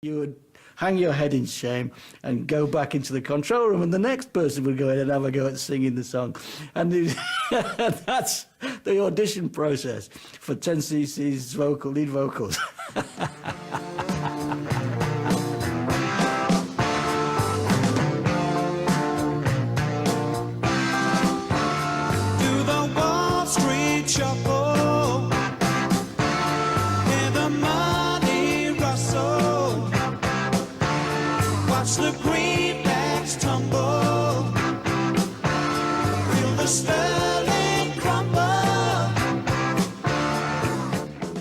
You would hang your head in shame and go back into the control room, and the next person would go in and have a go at singing the song. And that's the audition process for 10cc's lead vocals. Do the Wall Street Shuffle, hear the money rustle, watch the greenbacks tumble, feel the sterling crumble.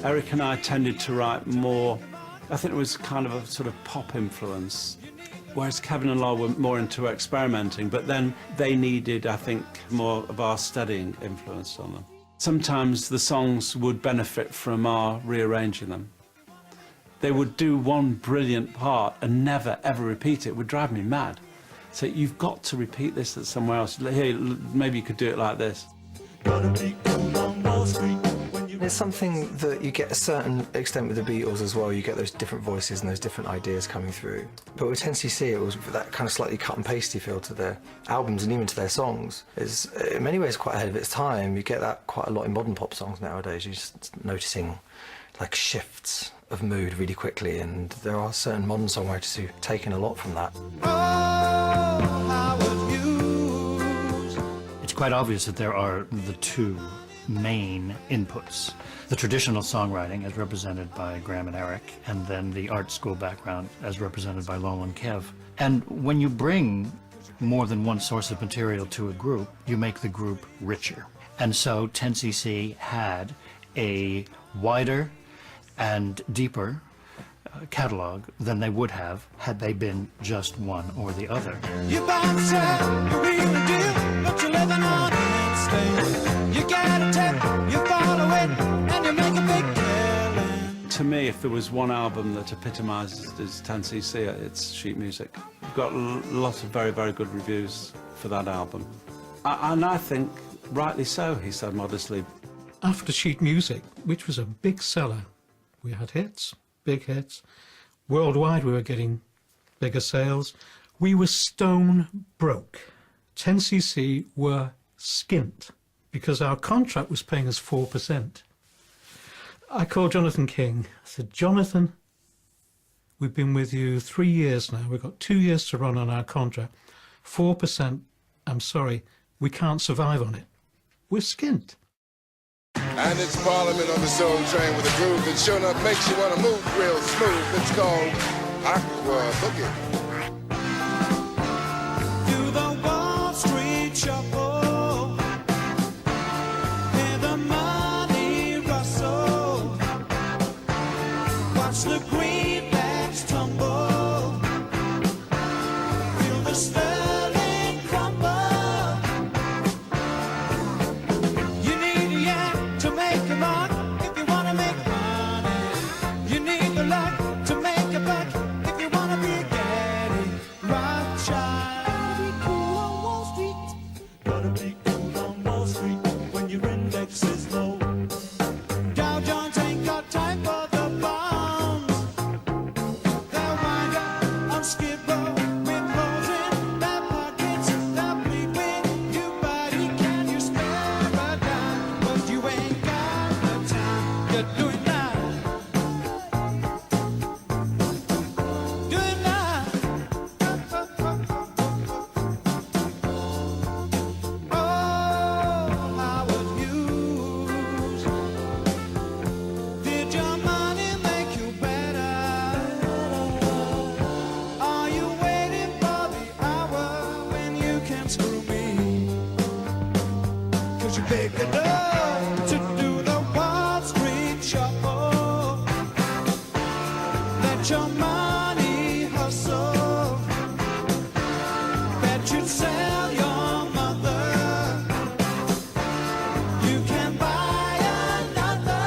Eric and I tended to write more, I think it was kind of a sort of pop influence, whereas Kevin and Lyle were more into experimenting, but then they needed, I think, more of our studying influence on them. Sometimes the songs would benefit from our rearranging them. They would do one brilliant part and never, ever repeat it. It would drive me mad. So you've got to repeat this somewhere else. Here, maybe you could do it like this. There's something that you get a certain extent with the Beatles as well. You get those different voices and those different ideas coming through. But with 10cc, it was that kind of slightly cut and pasty feel to their albums and even to their songs. It's in many ways quite ahead of its time. You get that quite a lot in modern pop songs nowadays. You're just noticing like shifts of mood really quickly, and there are certain modern songwriters who've taken a lot from that. Howard Hughes. It's quite obvious that there are the two main inputs. The traditional songwriting as represented by Graham and Eric, and then the art school background as represented by Lowell and Kev. And when you bring more than one source of material to a group, you make the group richer. And so 10cc had a wider and deeper catalog than they would have had they been just one or the other. You bounce out, you really do, but you're living on instinct. You get a tip, you follow it, and you make a big killing. To me, if there was one album that epitomises 10cc, it's Sheet Music. We've got lots of very, very good reviews for that album. And I think, rightly so, he said modestly. After Sheet Music, which was a big seller, we had hits, big hits. Worldwide, we were getting bigger sales. We were stone broke. 10cc were skint because our contract was paying us 4%. I called Jonathan King. I said, Jonathan, we've been with you 3 years now. We've got 2 years to run on our contract. 4%, I'm sorry, we can't survive on it. We're skint. And it's Parliament on the Soul Train with a groove that sure enough makes you want to move real smooth. It's called Aqua Boogie. Do the Wall Street Shuffle, hear the money rustle, watch the greenbacks tumble, feel the sterling crumble. You need a yak to make a mark if you want to make money. You need the luck to make a buck if you want to be Getty. Rothschild. Gotta be cool on Wall Street when your index is low. Dow Jones ain't got time for the bombs. They'll wind up on Skid Row with holes in their pockets. They'll bleed with you, buddy. Can you spare a dime? But you ain't got the time. You're doing that. Doing that. Oh, Howard Hughes. Did your money make you better? Are you waiting for the hour when you can screw me? 'Cause you're big enough to do the Wall Street Shuffle. Let your money hustle. Bet you'd sell your mother. You can buy another.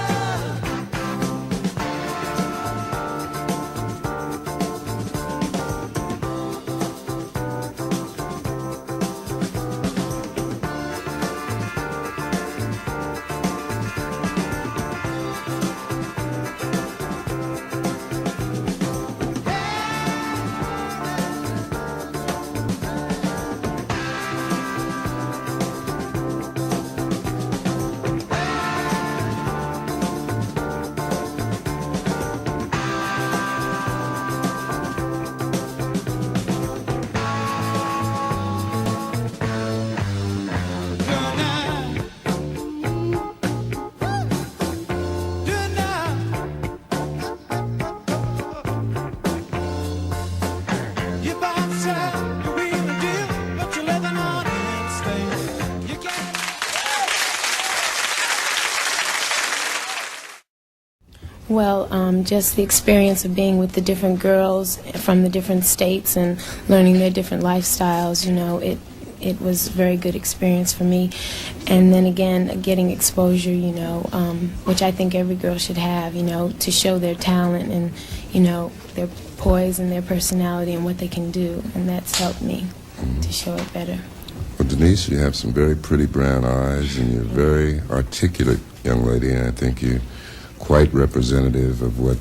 Well, just the experience of being with the different girls from the different states and learning their different lifestyles, you know, it was a very good experience for me. And then again, getting exposure, you know, which I think every girl should have, you know, to show their talent and, you know, their poise and their personality and what they can do. And that's helped me to show it better. Well, Denise, you have some very pretty brown eyes, and you're a very articulate young lady, and I think you're quite representative of what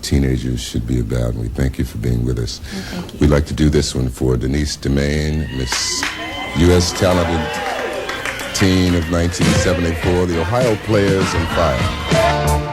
teenagers should be about, and we thank you for being with us. Thank you. We'd like to do this one for Denise DeMaine, Miss U.S. Talented Teen of 1974, the Ohio Players and Fire.